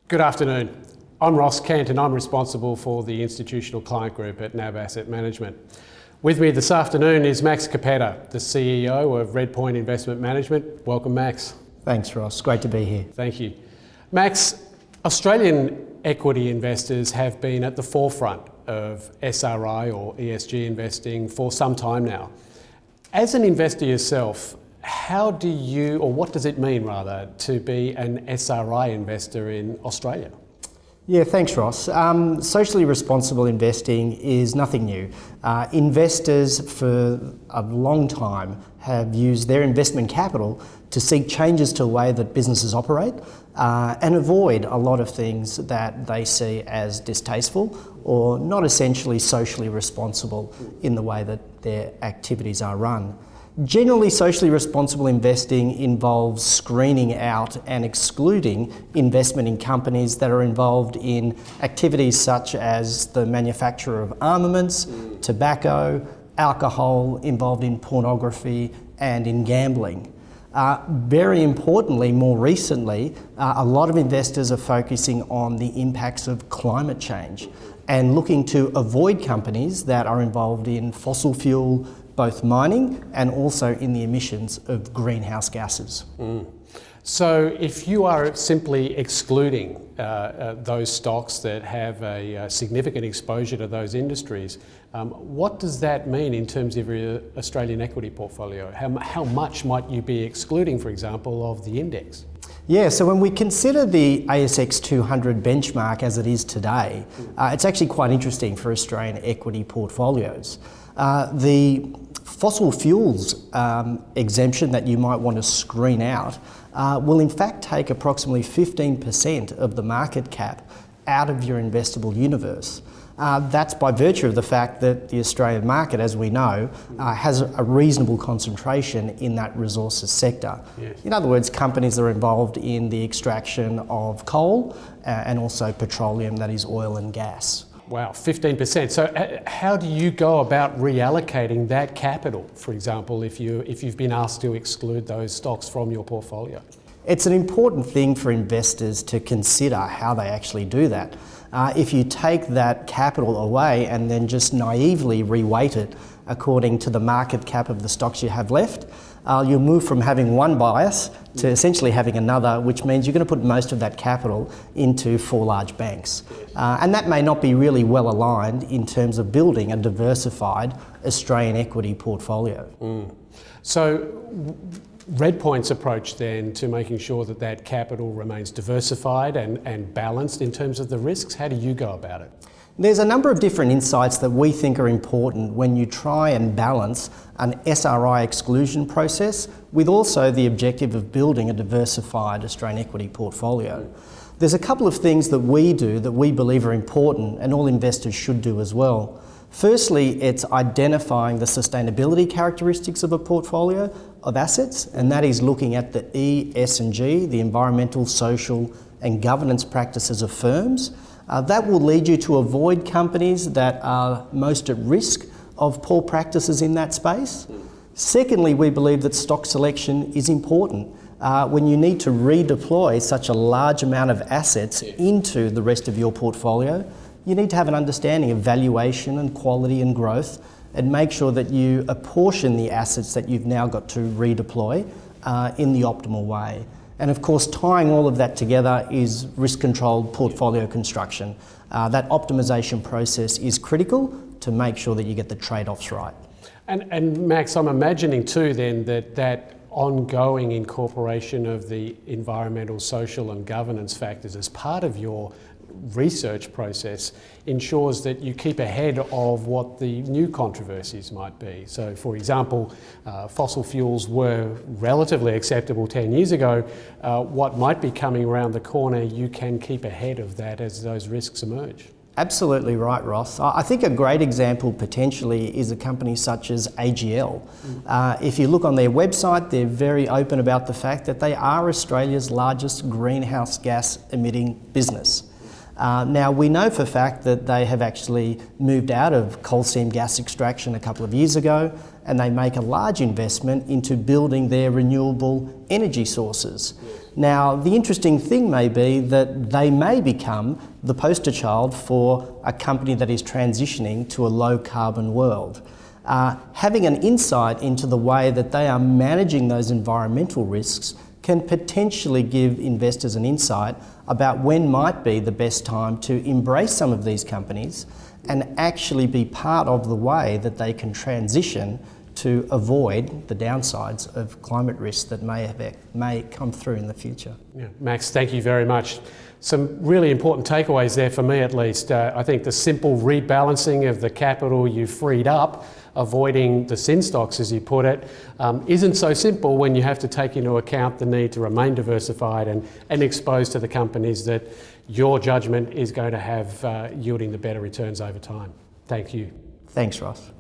Good afternoon. I'm Ross Kent and I'm responsible for the institutional client group at NAB Asset Management. With me this afternoon is Max Cappetta, the CEO of Redpoint Investment Management. Welcome, Max. Thanks, Ross. Great to be here. Thank you. Max, Australian equity investors have been at the forefront of SRI or ESG investing for some time now. As an investor yourself, how do you, or what does it mean rather, to be an SRI investor in Australia? Yeah, thanks, Ross. Socially responsible investing is nothing new. Investors for a long time have used their investment capital to seek changes to the way that businesses operate and avoid a lot of things that they see as distasteful or not essentially socially responsible in the way that their activities are run. Generally, socially responsible investing involves screening out and excluding investment in companies that are involved in activities such as the manufacture of armaments, tobacco, alcohol, involved in pornography and in gambling. Very importantly, more recently, a lot of investors are focusing on the impacts of climate change and looking to avoid companies that are involved in fossil fuel, both mining and also in the emissions of greenhouse gases. So if you are simply excluding those stocks that have a significant exposure to those industries, what does that mean in terms of your Australian equity portfolio? How much might you be excluding, for example, of the index? Yeah, so when we consider the ASX 200 benchmark as it is today, it's actually quite interesting for Australian equity portfolios. The fossil fuels exemption that you might want to screen out will in fact take approximately 15% of the market cap out of your investable universe. That's by virtue of the fact that the Australian market, as we know, has a reasonable concentration in that resources sector. Yes. In other words, companies that are involved in the extraction of coal and also petroleum, that is oil and gas. Wow, 15%. So how do you go about reallocating that capital, for example, if you've been asked to exclude those stocks from your portfolio? It's an important thing for investors to consider how they actually do that. If you take that capital away and then just naively reweight it according to the market cap of the stocks you have left, you'll move from having one bias to essentially having another, which means you're going to put most of that capital into four large banks. And that may not be really well aligned in terms of building a diversified Australian equity portfolio. So Redpoint's approach then to making sure that that capital remains diversified and balanced in terms of the risks, how do you go about it? There's a number of different insights that we think are important when you try and balance an SRI exclusion process with also the objective of building a diversified Australian equity portfolio. There's a couple of things that we do that we believe are important and all investors should do as well. Firstly, it's identifying the sustainability characteristics of a portfolio of assets, and that is looking at the E, S and G, the environmental, social and governance practices of firms. That will lead you to avoid companies that are most at risk of poor practices in that space. Secondly, we believe that stock selection is important. When you need to redeploy such a large amount of assets into the rest of your portfolio, you need to have an understanding of valuation and quality and growth and make sure that you apportion the assets that you've now got to redeploy in the optimal way. And of course, tying all of that together is risk-controlled portfolio construction. That optimization process is critical to make sure that you get the trade-offs right. And Max, I'm imagining too then that ongoing incorporation of the environmental, social and governance factors as part of your research process ensures that you keep ahead of what the new controversies might be. So for example, fossil fuels were relatively acceptable 10 years ago. What might be coming around the corner, you can keep ahead of that as those risks emerge. Absolutely right, Ross. I think a great example potentially is a company such as AGL. If you look on their website, they're very open about the fact that they are Australia's largest greenhouse gas emitting business. Now, we know for a fact that they have actually moved out of coal seam gas extraction a couple of years ago, and they make a large investment into building their renewable energy sources. Now, the interesting thing may be that they may become the poster child for a company that is transitioning to a low carbon world. Having an insight into the way that they are managing those environmental risks can potentially give investors an insight about when might be the best time to embrace some of these companies and actually be part of the way that they can transition to avoid the downsides of climate risks that may come through in the future. Yeah. Max, thank you very much. Some really important takeaways there for me at least. I think the simple rebalancing of the capital you freed up, avoiding the sin stocks as you put it, isn't so simple when you have to take into account the need to remain diversified and exposed to the companies that your judgment is going to have yielding the better returns over time. Thank you. Thanks, Ross.